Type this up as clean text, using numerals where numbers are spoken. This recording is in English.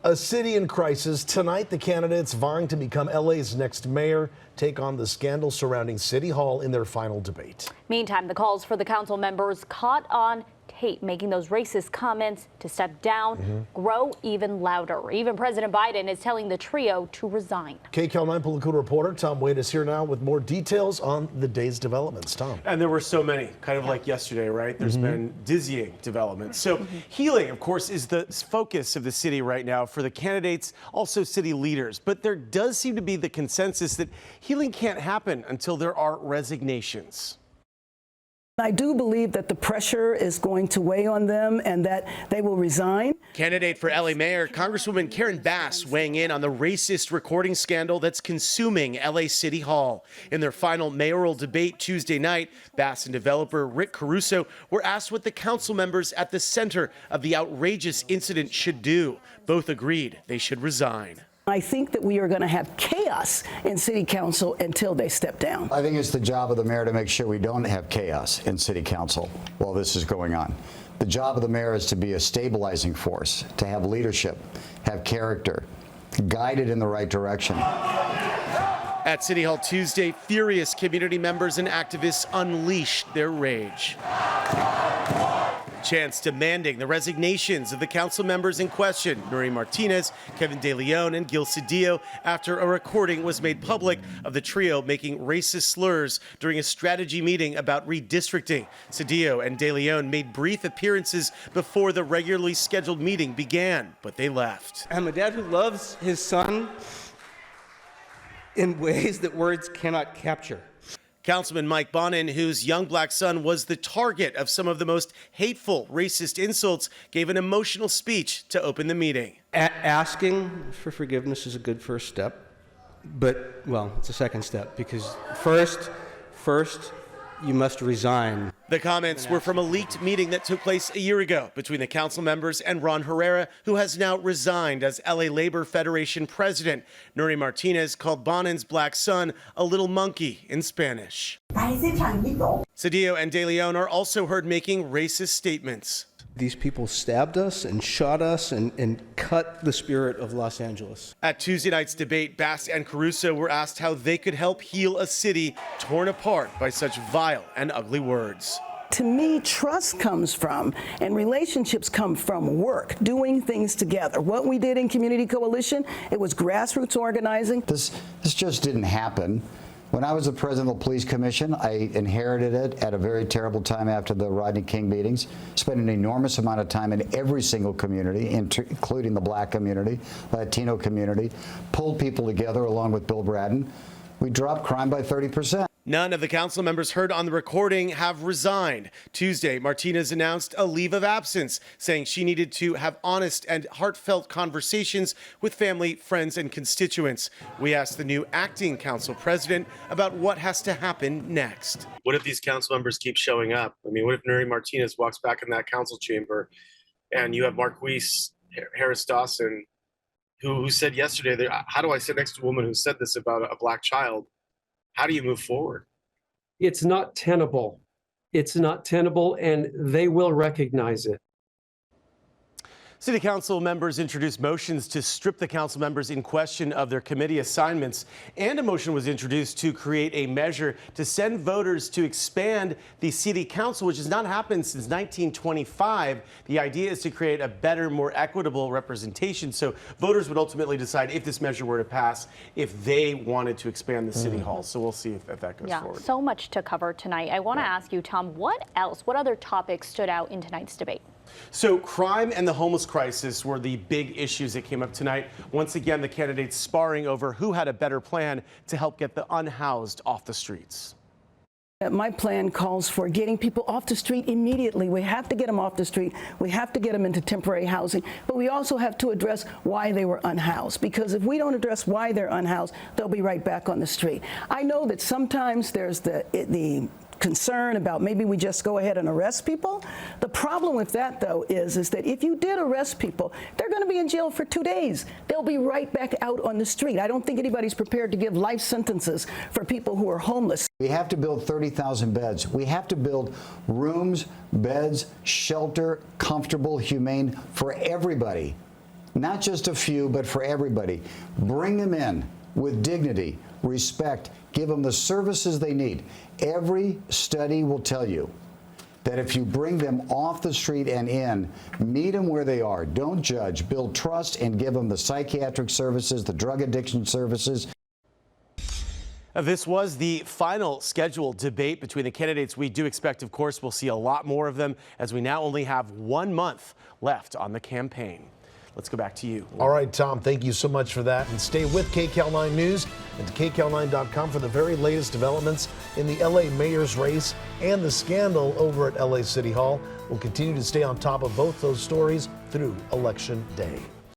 A city in crisis. Tonight, the candidates vying to become LA's next mayor take on the scandal surrounding City Hall in their final debate. Meantime, the calls for the council members caught on tape making those racist comments to step down grow even louder. Even President Biden is telling the trio to resign. KCAL 9 political reporter Tom Wade is here now with more details on the day's developments. Tom. And there were so many, kind of like yesterday, right? There's been dizzying developments. So healing, of course, is the focus of the city right now for the candidates, also city leaders. But there does seem to be the consensus that healing can't happen until there are resignations. I do believe that the pressure is going to weigh on them and that they will resign. Candidate for LA Mayor, Congresswoman Karen Bass weighing in on the racist recording scandal that's consuming LA City Hall. In their final mayoral debate Tuesday night, Bass and developer Rick Caruso were asked what the council members at the center of the outrageous incident should do. Both agreed they should resign. I think that we are going to have chaos in city council until they step down. I think it's the job of the mayor to make sure we don't have chaos in city council while this is going on. The job of the mayor is to be a stabilizing force, to have leadership, have character, guided in the right direction. At City Hall Tuesday, furious community members and activists unleashed their rage. Chants demanding the resignations of the council members in question, Nuri Martinez, Kevin De Leon, and Gil Cedillo, after a recording was made public of the trio making racist slurs during a strategy meeting about redistricting. Cedillo and De Leon made brief appearances before the regularly scheduled meeting began, but they left. I'm a dad who loves his son in ways that words cannot capture. Councilman Mike Bonin, whose young black son was the target of some of the most hateful racist insults, gave an emotional speech to open the meeting. Asking for forgiveness is a good first step, but, well, it's a second step, because first, you must resign. The comments were from a leaked meeting that took place a year ago between the council members and Ron Herrera, who has now resigned as LA Labor Federation president. Nuri Martinez called Bonin's black son a little monkey in Spanish. Cedillo and De Leon are also heard making racist statements. These people stabbed us and shot us and cut the spirit of Los Angeles. At Tuesday night's debate, Bass and Caruso were asked how they could help heal a city torn apart by such vile and ugly words. To me, trust comes from and relationships come from work, doing things together. What we did in Community Coalition, it was grassroots organizing. This just didn't happen. When I was the president of the police commission, I inherited it at a very terrible time after the Rodney King meetings. Spent an enormous amount of time in every single community, including the black community, Latino community, pulled people together along with Bill Braden. We dropped crime by 30%. None of the council members heard on the recording have resigned. Tuesday, Martinez announced a leave of absence, saying she needed to have honest and heartfelt conversations with family, friends, and constituents. We asked the new acting council president about what has to happen next. What if these council members keep showing up? I mean, what if Nuri Martinez walks back in that council chamber and you have Marquise Harris Dawson, who said yesterday, that, how do I sit next to a woman who said this about a black child? How do you move forward? It's not tenable. It's not tenable, and they will recognize it. City Council members introduced motions to strip the council members in question of their committee assignments, and a motion was introduced to create a measure to send voters to expand the City Council, which has not happened since 1925. The idea is to create a better, more equitable representation, so voters would ultimately decide if this measure were to pass, if they wanted to expand the City Hall. So we'll see if that goes forward. So much to cover tonight. I want to ask you, Tom, what other topics stood out in tonight's debate? So crime and the homeless crisis were the big issues that came up tonight. Once again, the candidates sparring over who had a better plan to help get the unhoused off the streets. My plan calls for getting people off the street immediately. We have to get them off the street. We have to get them into temporary housing. But we also have to address why they were unhoused. Because if we don't address why they're unhoused, they'll be right back on the street. I know that sometimes there's the concern about maybe we just go ahead and arrest people. The problem with that, though, is that if you did arrest people, they're going to be in jail for 2 days. They'll be right back out on the street. I don't think anybody's prepared to give life sentences for people who are homeless. We have to build 30,000 beds. We have to build rooms, beds, shelter, comfortable, humane for everybody. not just a few, but for everybody. Bring them in with dignity, respect, give them the services they need. Every study will tell you that if you bring them off the street and in, meet them where they are, don't judge, build trust, and give them the psychiatric services, the drug addiction services. This was the final scheduled debate between the candidates. We do expect, of course, we'll see a lot more of them as we now only have 1 month left on the campaign. Let's go back to you. All right, Tom, thank you so much for that. And stay with KCAL9 News and KCAL9.com for the very latest developments in the LA mayor's race and the scandal over at LA City Hall. We'll continue to stay on top of both those stories through Election Day.